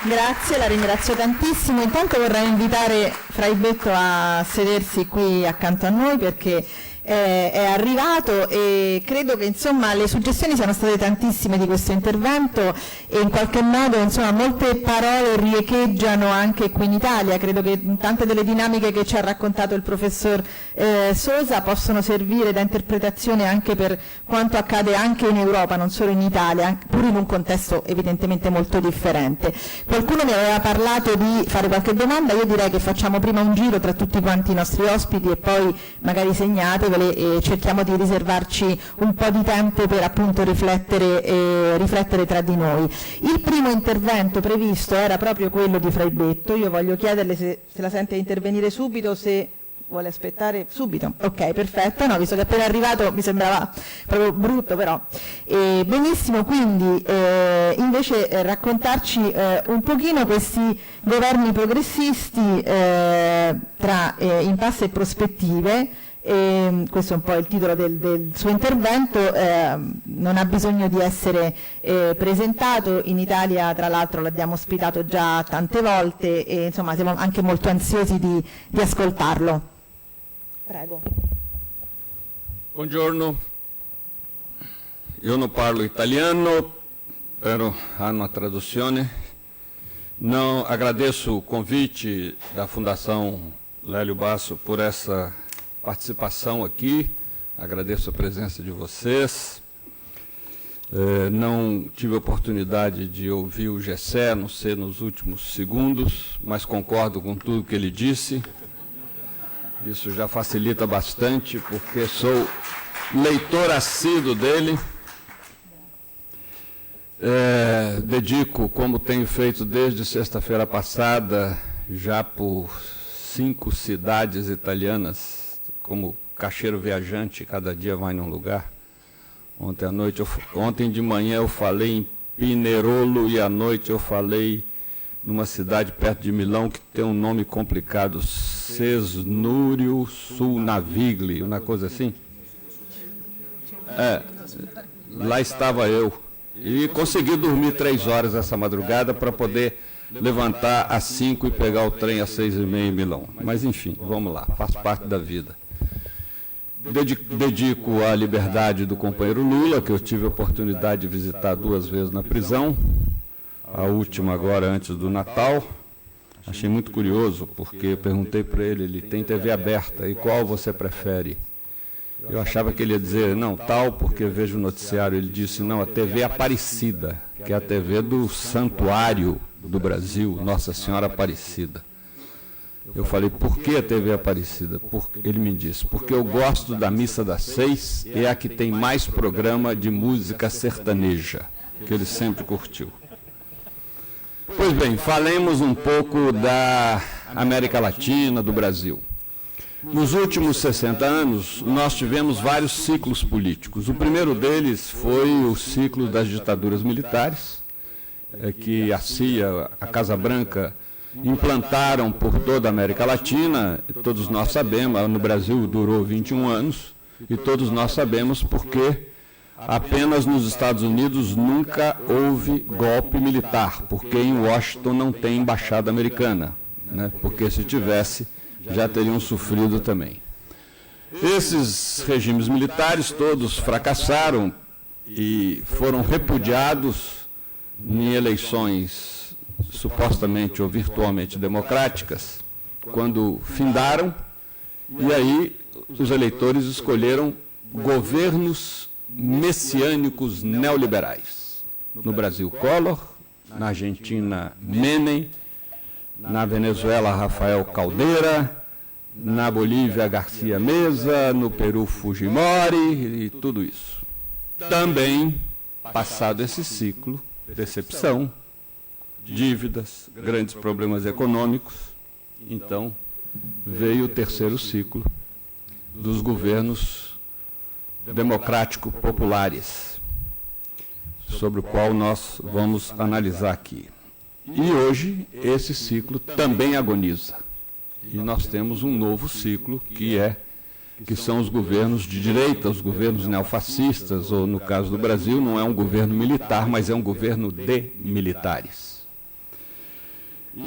Grazie, la ringrazio tantissimo. Intanto vorrei invitare Fray Betto a sedersi qui accanto a noi perché è arrivato e credo che insomma le suggestioni siano state tantissime di questo intervento e in qualche modo insomma molte parole riecheggiano anche qui in Italia. Credo che tante delle dinamiche che ci ha raccontato il professor Sosa possono servire da interpretazione anche per quanto accade anche in Europa, non solo in Italia, pur in un contesto evidentemente molto differente. Qualcuno mi aveva parlato di fare qualche domanda, io direi che facciamo prima un giro tra tutti quanti i nostri ospiti e poi magari segnatevele e cerchiamo di riservarci un po' di tempo per appunto riflettere tra di noi. Il primo intervento previsto era proprio quello di Fray Betto. Io voglio chiederle se la sente intervenire subito, se vuole aspettare subito. Ok, perfetto. No, visto che è appena arrivato mi sembrava proprio brutto, però. Benissimo, quindi invece raccontarci un pochino questi governi progressisti tra impasse e prospettive. Questo è un po' il titolo del suo intervento, non ha bisogno di essere presentato. In Italia tra l'altro l'abbiamo ospitato già tante volte e insomma siamo anche molto ansiosi di ascoltarlo. Prego. Buongiorno, io non parlo italiano, però há uma traduzione. Não agradeço o convite da Fundação Lélio Basso por essa participação aqui, agradeço a presença de vocês. Não tive a oportunidade de ouvir o Gessé, a não ser nos últimos segundos, mas concordo com tudo que ele disse. Isso já facilita bastante, porque sou leitor assíduo dele. Dedico, como tenho feito desde sexta-feira passada, já por 5 cidades italianas, como caixeiro viajante, cada dia vai num lugar. Ontem de manhã eu falei em Pinerolo e à noite eu falei numa cidade perto de Milão que tem um nome complicado, Cesnúrio sul Navigli, uma coisa assim. Lá estava eu e consegui dormir 3 horas essa madrugada para poder levantar às 5 e pegar o trem às 6h30 em Milão. Mas enfim, vamos lá, faz parte da vida. Dedico à liberdade do companheiro Lula, que eu tive a oportunidade de visitar 2 vezes na prisão, a última agora antes do Natal. Achei muito curioso, porque eu perguntei para ele, ele tem TV aberta, e qual você prefere? Eu achava que ele ia dizer, não, tal, porque vejo o noticiário. Ele disse, não, a TV Aparecida, que é a TV do Santuário do Brasil, Nossa Senhora Aparecida. Eu falei, por que a TV Aparecida? Ele me disse, porque eu gosto da Missa das 6, é a que tem mais programa de música sertaneja, que ele sempre curtiu. Pois bem, falemos um pouco da América Latina, do Brasil. Nos últimos 60 anos, nós tivemos vários ciclos políticos. O primeiro deles foi o ciclo das ditaduras militares, que a CIA, a Casa Branca, implantaram por toda a América Latina. Todos nós sabemos, no Brasil durou 21 anos, e todos nós sabemos porque apenas nos Estados Unidos nunca houve golpe militar, porque em Washington não tem embaixada americana, né? Porque se tivesse, já teriam sofrido também. Esses regimes militares todos fracassaram e foram repudiados em eleições supostamente ou virtualmente democráticas, quando findaram, e aí os eleitores escolheram governos messiânicos neoliberais. No Brasil, Collor, na Argentina, Menem, na Venezuela, Rafael Caldeira, na Bolívia, Garcia Mesa, no Peru, Fujimori e tudo isso. Também, passado esse ciclo, decepção, dívidas, grandes problemas econômicos, então veio o terceiro ciclo dos governos democrático-populares, sobre o qual nós vamos analisar aqui. E hoje esse ciclo também agoniza. E nós temos um novo ciclo que são os governos de direita, os governos neofascistas, ou no caso do Brasil não é um governo militar, mas é um governo de militares.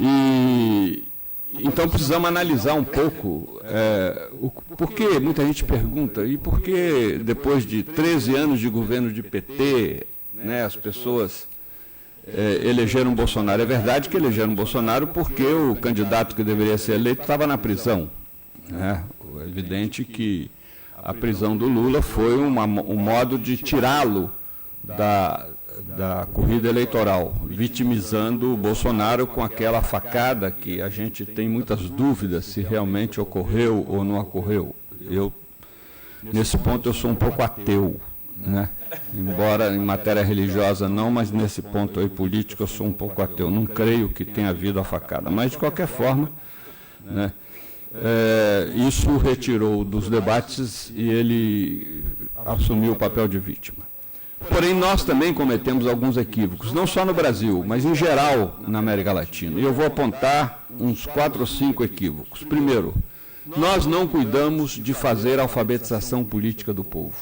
E então precisamos analisar um pouco, porque muita gente pergunta, e por que depois de 13 anos de governo de PT, né, as pessoas elegeram Bolsonaro? É verdade que elegeram Bolsonaro porque o candidato que deveria ser eleito estava na prisão, né? É evidente que a prisão do Lula foi um modo de tirá-lo da corrida eleitoral, vitimizando o Bolsonaro com aquela facada que a gente tem muitas dúvidas se realmente ocorreu ou não ocorreu. Nesse ponto, eu sou um pouco ateu, né? Embora em matéria religiosa não, mas nesse ponto aí político eu sou um pouco ateu. Não creio que tenha havido a facada, mas de qualquer forma, né, isso o retirou dos debates e ele assumiu o papel de vítima. Porém, nós também cometemos alguns equívocos, não só no Brasil, mas em geral na América Latina. E eu vou apontar uns 4 ou 5 equívocos. Primeiro, nós não cuidamos de fazer a alfabetização política do povo.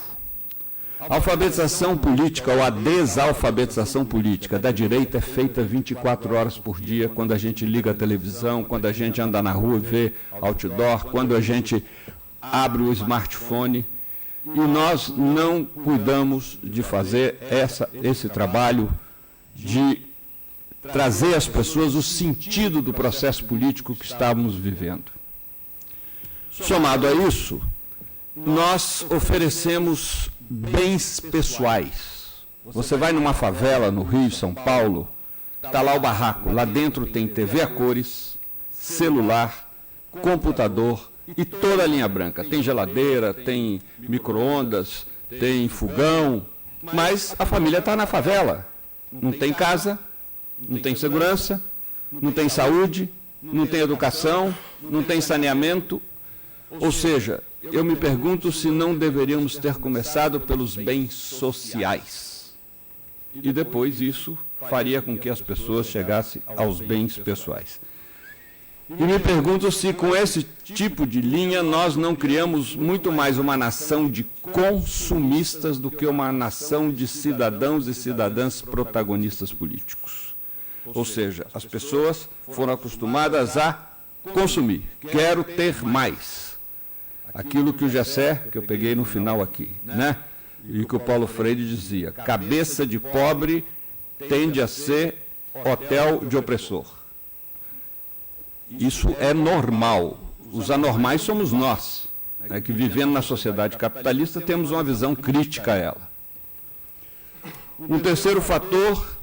A alfabetização política ou a desalfabetização política da direita é feita 24 horas por dia, quando a gente liga a televisão, quando a gente anda na rua e vê outdoor, quando a gente abre o smartphone. E nós não cuidamos de fazer esse trabalho de trazer às pessoas o sentido do processo político que estávamos vivendo. Somado a isso, nós oferecemos bens pessoais. Você vai numa favela no Rio, São Paulo, está lá o barraco, lá dentro tem TV a cores, celular, computador, e toda a linha branca. Tem geladeira, tem micro-ondas, tem fogão, mas a família está na favela. Não tem casa, não tem segurança, não tem saúde, não tem educação, não tem saneamento. Ou seja, eu me pergunto se não deveríamos ter começado pelos bens sociais. E depois isso faria com que as pessoas chegassem aos bens pessoais. E me pergunto se com esse tipo de linha nós não criamos muito mais uma nação de consumistas do que uma nação de cidadãos e cidadãs protagonistas políticos. Ou seja, as pessoas foram acostumadas a consumir. Quero ter mais. Aquilo que o Gessé, que eu peguei no final aqui, né? E que o Paulo Freire dizia, cabeça de pobre tende a ser hotel de opressor. Isso é normal. Os anormais somos nós, né, que vivendo na sociedade capitalista temos uma visão crítica a ela. Um terceiro fator,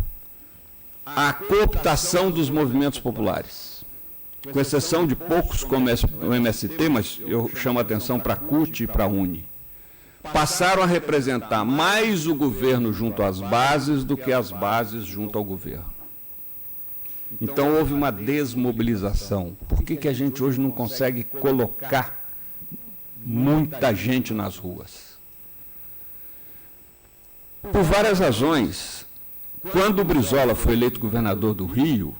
a cooptação dos movimentos populares. Com exceção de poucos como o MST, mas eu chamo a atenção para a CUT e para a UNE. Passaram a representar mais o governo junto às bases do que as bases junto ao governo. Então houve uma desmobilização. Por que a gente hoje não consegue colocar muita gente nas ruas? Por várias razões. Quando o Brizola foi eleito governador do Rio,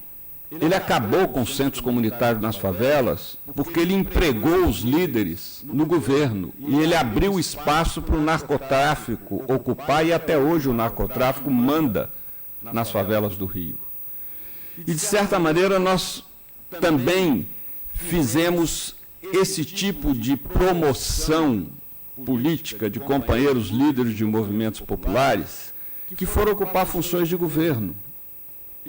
ele acabou com os centros comunitários nas favelas porque ele empregou os líderes no governo e ele abriu espaço para o narcotráfico ocupar, e até hoje o narcotráfico manda nas favelas do Rio. E, de certa maneira, nós também fizemos esse tipo de promoção política de companheiros líderes de movimentos populares que foram ocupar funções de governo.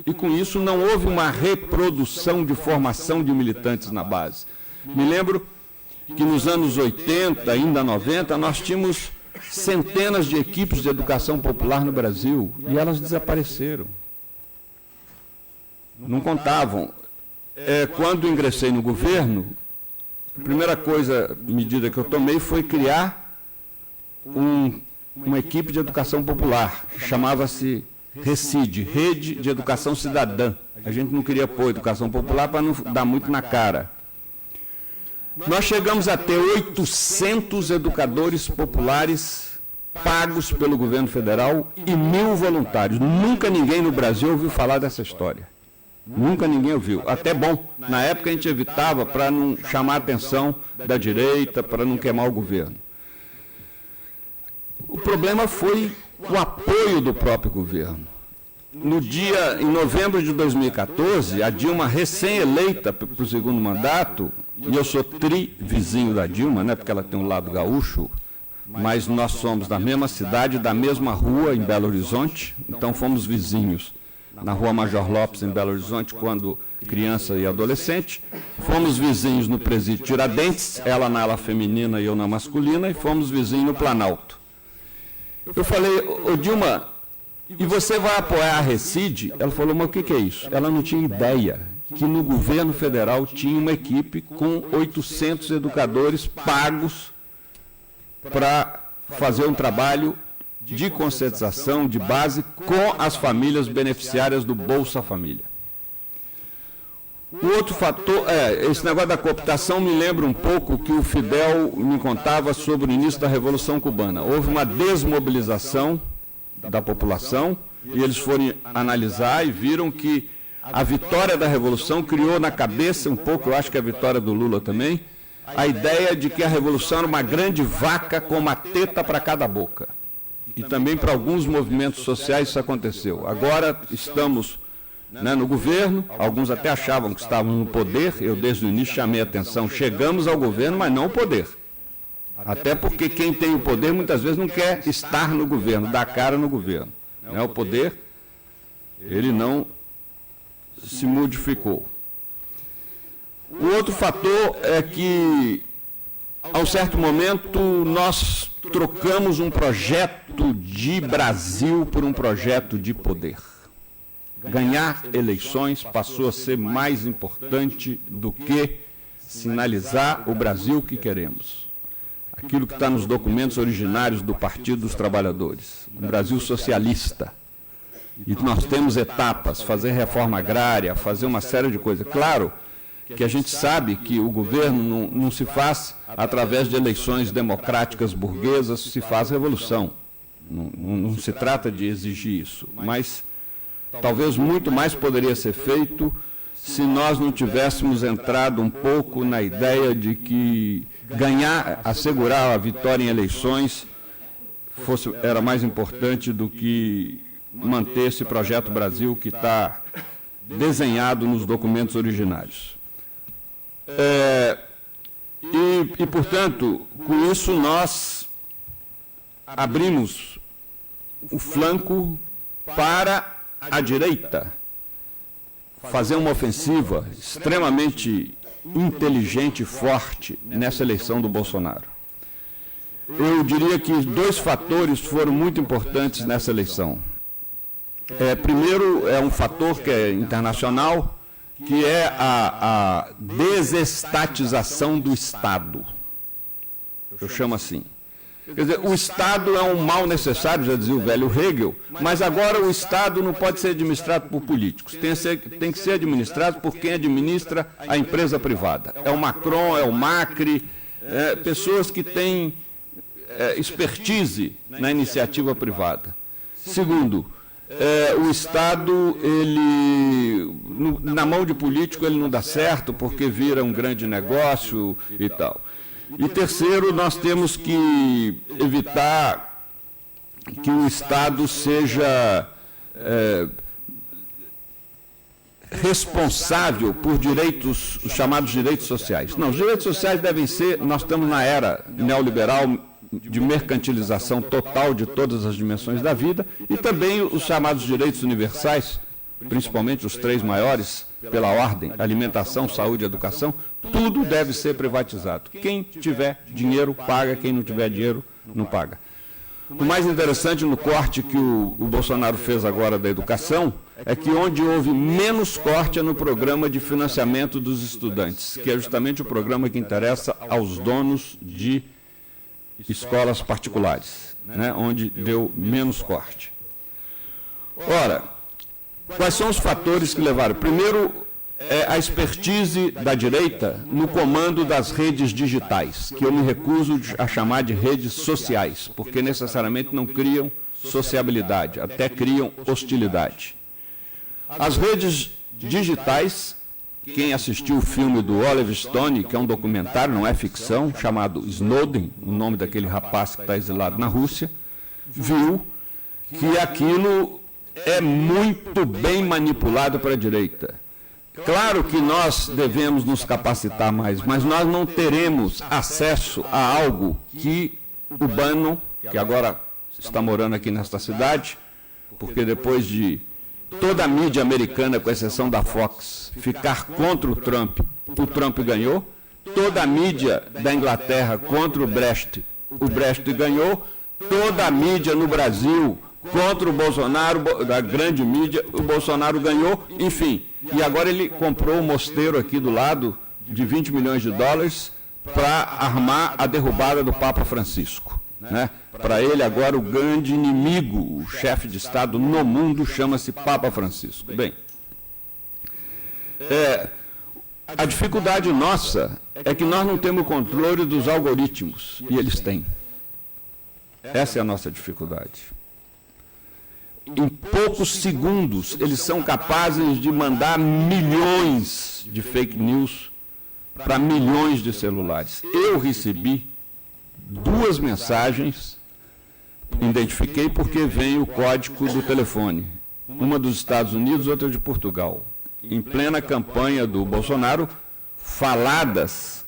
E, com isso, não houve uma reprodução de formação de militantes na base. Me lembro que nos anos 80, ainda 90, nós tínhamos centenas de equipes de educação popular no Brasil e elas desapareceram. Não contavam. Quando ingressei no governo, a primeira medida que eu tomei foi criar uma equipe de educação popular, chamava-se RECID, Rede de Educação Cidadã. A gente não queria pôr educação popular para não dar muito na cara. Nós chegamos a ter 800 educadores populares pagos pelo governo federal e 1.000 voluntários. Nunca ninguém no Brasil ouviu falar dessa história. Nunca ninguém ouviu. Até bom, na época a gente evitava para não chamar a atenção da direita, para não queimar o governo. O problema foi o apoio do próprio governo. em novembro de 2014, a Dilma recém-eleita para o segundo mandato, e eu sou vizinho da Dilma, né, porque ela tem um lado gaúcho, mas nós somos da mesma cidade, da mesma rua, em Belo Horizonte, então fomos vizinhos na Rua Major Lopes, em Belo Horizonte, quando criança e adolescente. Fomos vizinhos no Presídio Tiradentes, ela na ala feminina e eu na masculina, e fomos vizinhos no Planalto. Eu falei, ô Dilma, e você vai apoiar a Recide? Ela falou, mas o que é isso? Ela não tinha ideia que no governo federal tinha uma equipe com 800 educadores pagos para fazer um trabalho de conscientização, de base, com as famílias beneficiárias do Bolsa Família. O outro fator, esse negócio da cooptação me lembra um pouco que o Fidel me contava sobre o início da Revolução Cubana. Houve uma desmobilização da população e eles foram analisar e viram que a vitória da Revolução criou na cabeça um pouco, eu acho que a vitória do Lula também, a ideia de que a Revolução era uma grande vaca com uma teta para cada boca. E também para alguns movimentos sociais isso aconteceu. Agora estamos, né, no governo, alguns até achavam que estavam no poder, eu desde o início chamei a atenção, chegamos ao governo, mas não ao poder. Até porque quem tem o poder muitas vezes não quer estar no governo, dar cara no governo. Né? O poder, ele não se modificou. O outro fator é que, a um certo momento, nós trocamos um projeto de Brasil por um projeto de poder. Ganhar eleições passou a ser mais importante do que sinalizar o Brasil que queremos. Aquilo que está nos documentos originários do Partido dos Trabalhadores, um Brasil socialista. E nós temos etapas, fazer reforma agrária, fazer uma série de coisas. Claro que a gente sabe que o governo não se faz através de eleições democráticas burguesas, se faz revolução. Não se trata de exigir isso, mas talvez muito mais poderia ser feito se nós não tivéssemos entrado um pouco na ideia de que ganhar, assegurar a vitória em eleições era mais importante do que manter esse projeto Brasil que está desenhado nos documentos originários. Portanto, com isso nós abrimos o flanco para a direita fazer uma ofensiva extremamente inteligente e forte nessa eleição do Bolsonaro. Eu diria que 2 fatores foram muito importantes nessa eleição. Primeiro, é um fator que é internacional, que é a desestatização do Estado. Eu chamo assim. Quer dizer, o Estado é um mal necessário, já dizia o velho Hegel, mas agora o Estado não pode ser administrado por políticos, tem que ser administrado por quem administra a empresa privada. É o Macron, é o Macri, pessoas que têm expertise na iniciativa privada. Segundo, o Estado, na mão de político, ele não dá certo porque vira um grande negócio e tal. E terceiro, nós temos que evitar que o Estado seja responsável por direitos, os chamados direitos sociais. Não, os direitos sociais devem ser, nós estamos na era neoliberal de mercantilização total de todas as dimensões da vida, e também os chamados direitos universais, principalmente os 3 maiores, pela ordem, alimentação, saúde e educação, tudo deve ser privatizado. Quem tiver dinheiro, paga, quem não tiver dinheiro, não paga. O mais interessante no corte que o Bolsonaro fez agora da educação é que onde houve menos corte é no programa de financiamento dos estudantes, que é justamente o programa que interessa aos donos de escolas particulares, né, onde deu menos corte. Ora, quais são os fatores que levaram? Primeiro, a expertise da direita no comando das redes digitais, que eu me recuso a chamar de redes sociais, porque necessariamente não criam sociabilidade, até criam hostilidade. As redes digitais, quem assistiu o filme do Oliver Stone, que é um documentário, não é ficção, chamado Snowden, o nome daquele rapaz que está exilado na Rússia, viu que aquilo é muito bem manipulado para a direita. Claro que nós devemos nos capacitar mais, mas nós não teremos acesso a algo que o Bannon, que agora está morando aqui nesta cidade, porque depois de toda a mídia americana, com exceção da Fox, ficar contra o Trump ganhou, toda a mídia da Inglaterra contra o Brexit ganhou, toda a mídia no Brasil contra o Bolsonaro, da grande mídia, o Bolsonaro ganhou, enfim. E agora ele comprou um mosteiro aqui do lado de 20 milhões de dólares para armar a derrubada do Papa Francisco. Né? Para ele agora o grande inimigo, o chefe de Estado no mundo, chama-se Papa Francisco. Bem, a dificuldade nossa é que nós não temos controle dos algoritmos, e eles têm. Essa é a nossa dificuldade. Em poucos segundos, eles são capazes de mandar milhões de fake news para milhões de celulares. Eu recebi 2 mensagens, identifiquei porque vem o código do telefone. Uma dos Estados Unidos, outra de Portugal. Em plena campanha do Bolsonaro, faladas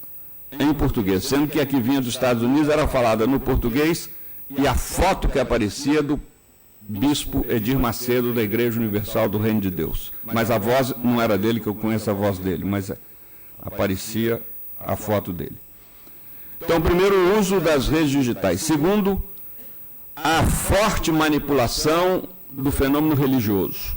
em português, sendo que a que vinha dos Estados Unidos era falada no português e a foto que aparecia do Bispo Edir Macedo, da Igreja Universal do Reino de Deus. Mas a voz não era dele, que eu conheço a voz dele, mas aparecia a foto dele. Então, primeiro, o uso das redes digitais. Segundo, a forte manipulação do fenômeno religioso.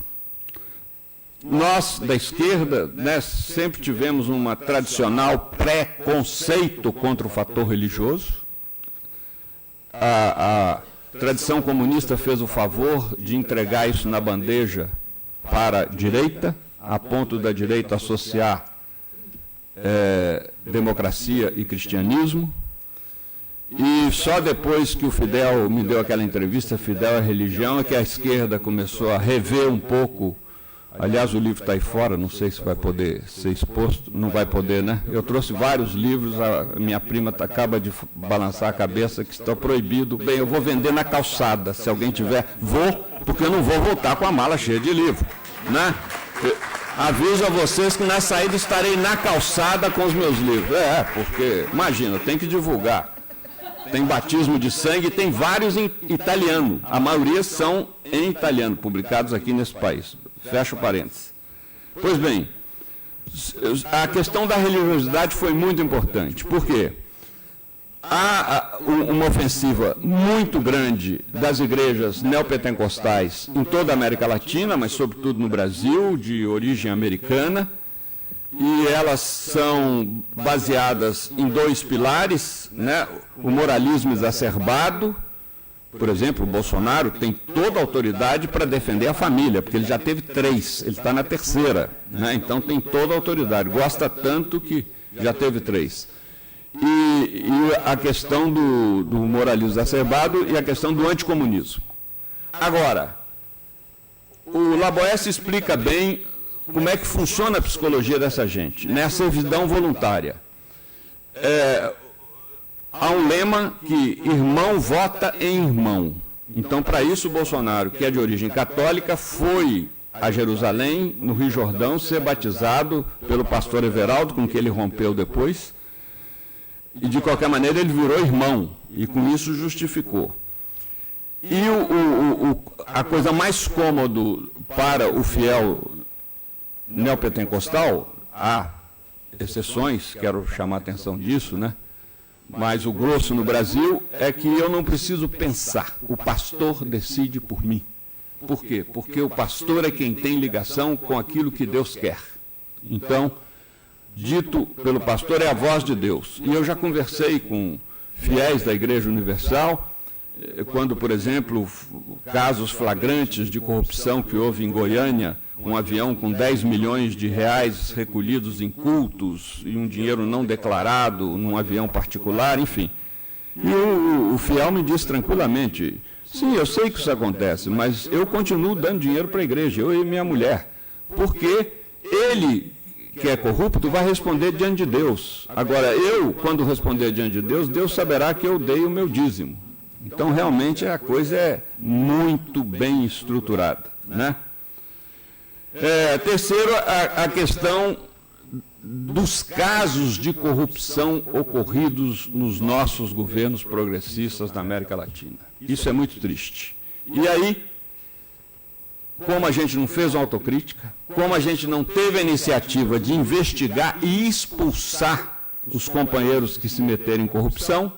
Nós, da esquerda, né, sempre tivemos uma tradicional preconceito contra o fator religioso. A tradição comunista fez o favor de entregar isso na bandeja para a direita, a ponto da direita associar democracia e cristianismo. E só depois que o Fidel me deu aquela entrevista, Fidel é religião, é que a esquerda começou a rever um pouco. Aliás, o livro está aí fora, não sei se vai poder ser exposto, não vai poder, né? Eu trouxe vários livros, a minha prima acaba de balançar a cabeça que está proibido. Bem, eu vou vender na calçada, se alguém tiver, porque eu não vou voltar com a mala cheia de livro, né? Aviso a vocês que na saída estarei na calçada com os meus livros. Porque, imagina, tem que divulgar. Tem batismo de sangue, tem vários em italiano, a maioria são em italiano, publicados aqui nesse país. Fecha o parênteses. Pois bem, a questão da religiosidade foi muito importante. Por quê? Há uma ofensiva muito grande das igrejas neopentecostais em toda a América Latina, mas sobretudo no Brasil, de origem americana, e elas são baseadas em 2 pilares, né? O moralismo exacerbado. Por exemplo, o Bolsonaro tem toda a autoridade para defender a família, porque ele já teve 3, ele está na 3ª, né? Então tem toda a autoridade, gosta tanto que já teve 3. E a questão do moralismo exacerbado e a questão do anticomunismo. Agora, o Laboesse explica bem como é que funciona a psicologia dessa gente, né? A servidão voluntária. Há um lema que irmão vota em irmão. Então, para isso, o Bolsonaro, que é de origem católica, foi a Jerusalém, no Rio Jordão, ser batizado pelo pastor Everaldo, com quem ele rompeu depois. E, de qualquer maneira, ele virou irmão, e com isso justificou. E a coisa mais cômoda para o fiel neopentecostal, há exceções, quero chamar a atenção disso, né? Mas o grosso no Brasil é que eu não preciso pensar, o pastor decide por mim. Por quê? Porque o pastor é quem tem ligação com aquilo que Deus quer. Então, dito pelo pastor é a voz de Deus. E eu já conversei com fiéis da Igreja Universal, quando, por exemplo, casos flagrantes de corrupção que houve em Goiânia, um avião com 10 milhões de reais recolhidos em cultos e um dinheiro não declarado num avião particular, enfim. E o fiel me disse tranquilamente, sim, eu sei que isso acontece, mas eu continuo dando dinheiro para a igreja, eu e minha mulher, porque ele, que é corrupto, vai responder diante de Deus. Agora, eu, quando responder diante de Deus, Deus saberá que eu dei o meu dízimo. Então, realmente, a coisa é muito bem estruturada. né? Terceiro, a questão dos casos de corrupção ocorridos nos nossos governos progressistas na América Latina. Isso é muito triste. E aí, como a gente não fez uma autocrítica, como a gente não teve a iniciativa de investigar e expulsar os companheiros que se meteram em corrupção,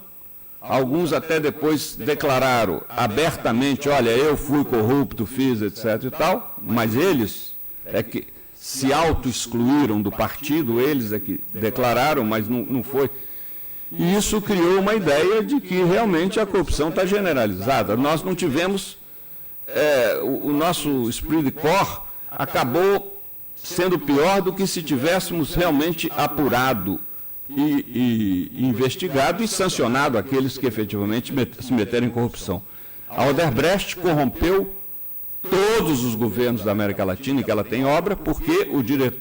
alguns até depois declararam abertamente, olha, eu fui corrupto, fiz, etc. e tal, mas eles é que se auto-excluíram do partido, eles é que declararam, mas não foi. E isso criou uma ideia de que realmente a corrupção está generalizada. Nós não tivemos, o nosso esprit de corps acabou sendo pior do que se tivéssemos realmente apurado e investigado e sancionado aqueles que efetivamente se meteram em corrupção. A Odebrecht corrompeu todos os governos da América Latina em que ela tem obra, porque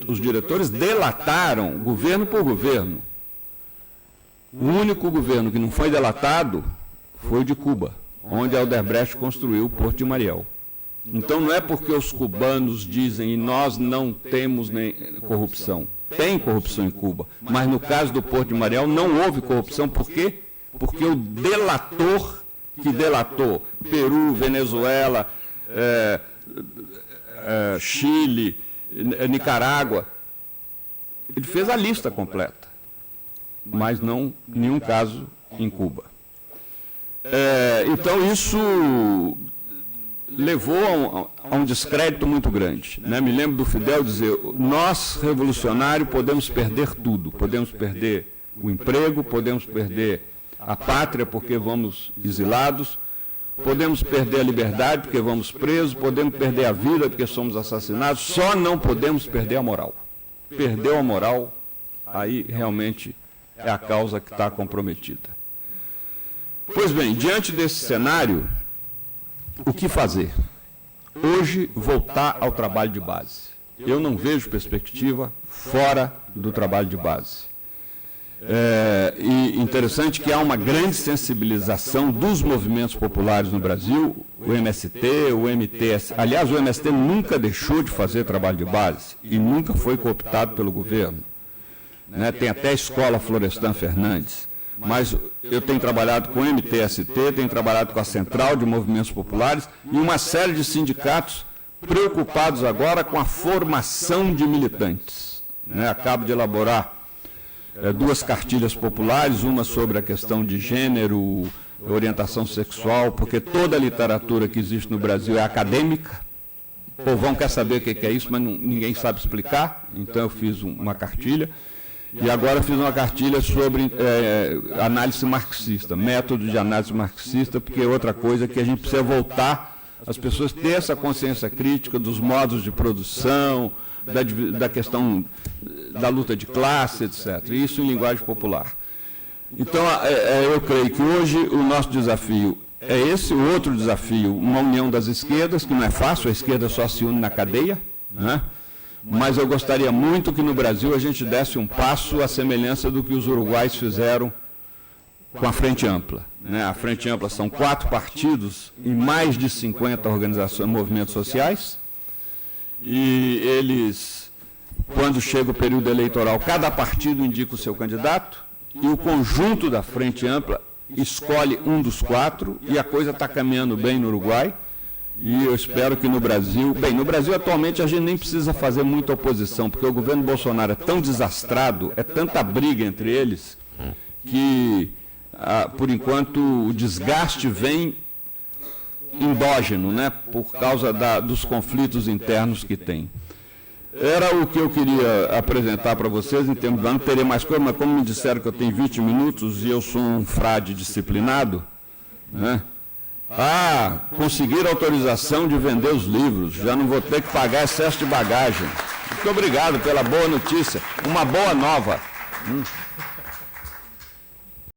os diretores delataram governo por governo. O único governo que não foi delatado foi o de Cuba, onde a Odebrecht construiu o Porto de Mariel. Então não é porque os cubanos dizem e nós não temos nem corrupção. Tem corrupção em Cuba, mas no caso do Porto de Mariel não houve corrupção. Por quê? Porque o delator que delatou Peru, Venezuela, Chile, Nicarágua, ele fez a lista completa, mas não nenhum caso em Cuba. Então isso levou a um descrédito muito grande, né? Me lembro do Fidel dizer, nós, revolucionários, podemos perder tudo, podemos perder o emprego, podemos perder a pátria porque vamos exilados, podemos perder a liberdade porque vamos presos, podemos perder a vida porque somos assassinados, só não podemos perder a moral. Perdeu a moral, aí realmente é a causa que está comprometida. Pois bem, diante desse cenário, o que fazer? Hoje, voltar ao trabalho de base. Eu não vejo perspectiva fora do trabalho de base. E interessante que há uma grande sensibilização dos movimentos populares no Brasil, o MST, o MTS. Aliás, o MST nunca deixou de fazer trabalho de base e nunca foi cooptado pelo governo. Né? Tem até a Escola Florestan Fernandes. Mas eu tenho trabalhado com o MTST, tenho trabalhado com a Central de Movimentos Populares e uma série de sindicatos preocupados agora com a formação de militantes. Né? Acabo de elaborar 2 cartilhas populares, uma sobre a questão de gênero, orientação sexual, porque toda a literatura que existe no Brasil é acadêmica. O povão quer saber o que é isso, mas ninguém sabe explicar, então eu fiz uma cartilha. E agora fiz uma cartilha sobre análise marxista, método de análise marxista, porque é outra coisa que a gente precisa voltar, as pessoas ter essa consciência crítica dos modos de produção, da questão da luta de classe, etc. Isso em linguagem popular. Então, eu creio que hoje o nosso desafio é esse, o outro desafio, uma união das esquerdas, que não é fácil, a esquerda só se une na cadeia, né? Mas eu gostaria muito que no Brasil a gente desse um passo à semelhança do que os uruguaios fizeram com a Frente Ampla. Né? A Frente Ampla são 4 partidos em mais de 50 organizações, movimentos sociais, e eles, quando chega o período eleitoral, cada partido indica o seu candidato, e o conjunto da Frente Ampla escolhe um dos 4, e a coisa está caminhando bem no Uruguai. E eu espero que no Brasil... Bem, no Brasil atualmente a gente nem precisa fazer muita oposição, porque o governo Bolsonaro é tão desastrado, é tanta briga entre eles, que, por enquanto, o desgaste vem endógeno, né, por causa dos conflitos internos que tem. Era o que eu queria apresentar para vocês em termos de ano. Teria mais coisa, mas como me disseram que eu tenho 20 minutos e eu sou um frade disciplinado, né? Conseguir autorização de vender os livros, já não vou ter que pagar excesso de bagagem. Muito obrigado pela boa notícia, uma boa nova.